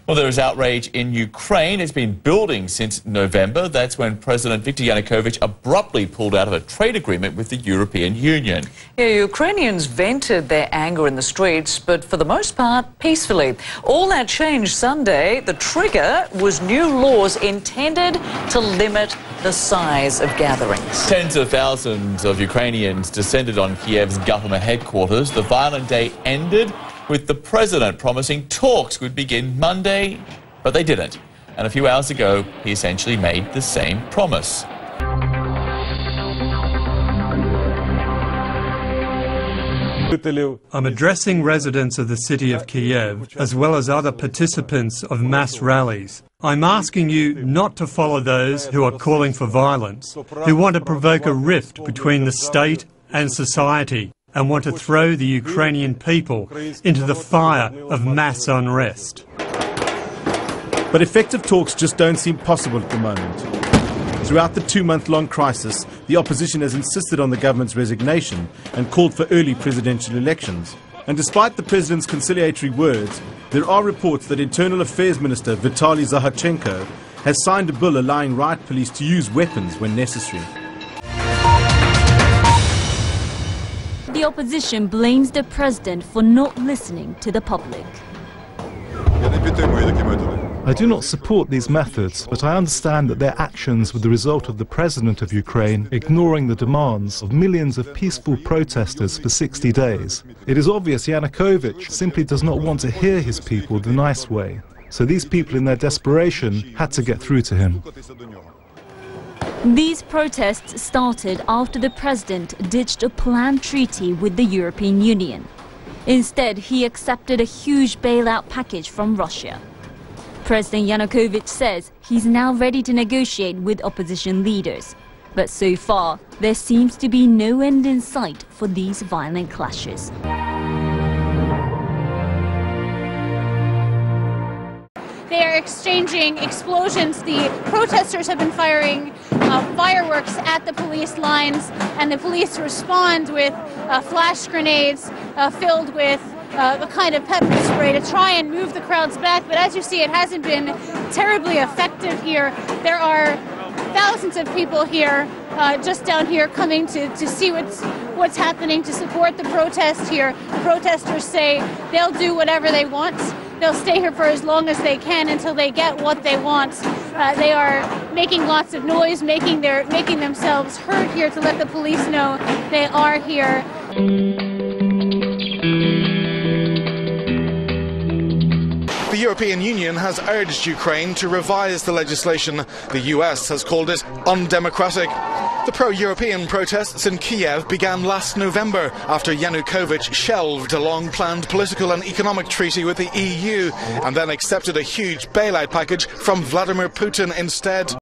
Well, there is outrage in Ukraine. It's been building since November. That's when President Viktor Yanukovych abruptly pulled out of a trade agreement with the European Union. Yeah, Ukrainians vented their anger in the streets, but for the most part, peacefully. All that changed Sunday. The trigger was new laws intended to limit the size of gatherings. Tens of thousands of Ukrainians descended on Kiev's government headquarters. The violent day ended with the president promising talks would begin Monday, but they didn't. And a few hours ago, he essentially made the same promise. I'm addressing residents of the city of Kiev, as well as other participants of mass rallies. I'm asking you not to follow those who are calling for violence, who want to provoke a rift between the state and society, and want to throw the Ukrainian people into the fire of mass unrest. But effective talks just don't seem possible at the moment. Throughout the two-month-long crisis, the opposition has insisted on the government's resignation and called for early presidential elections. And despite the president's conciliatory words, there are reports that Internal Affairs Minister Vitaly Zaharchenko has signed a bill allowing riot police to use weapons when necessary. The opposition blames the president for not listening to the public. I do not support these methods, but I understand that their actions were the result of the president of Ukraine ignoring the demands of millions of peaceful protesters for 60 days. It is obvious Yanukovych simply does not want to hear his people the nice way. So these people in their desperation had to get through to him. These protests started after the president ditched a planned treaty with the European Union. Instead, he accepted a huge bailout package from Russia. President Yanukovych says he's now ready to negotiate with opposition leaders. But so far, there seems to be no end in sight for these violent clashes. They are exchanging explosions. The protesters have been firing fireworks at the police lines, and the police respond with flash grenades filled with a kind of pepper spray to try and move the crowds back. But as you see, it hasn't been terribly effective here. There are thousands of people here, just down here, coming to see what's happening, to support the protest here. The protesters say they'll do whatever they want. They'll stay here for as long as they can until they get what they want. They are making lots of noise, making themselves heard here to let the police know they are here. The European Union has urged Ukraine to revise the legislation. The US has called it undemocratic. The pro-European protests in Kiev began last November after Yanukovych shelved a long-planned political and economic treaty with the EU and then accepted a huge bailout package from Vladimir Putin instead.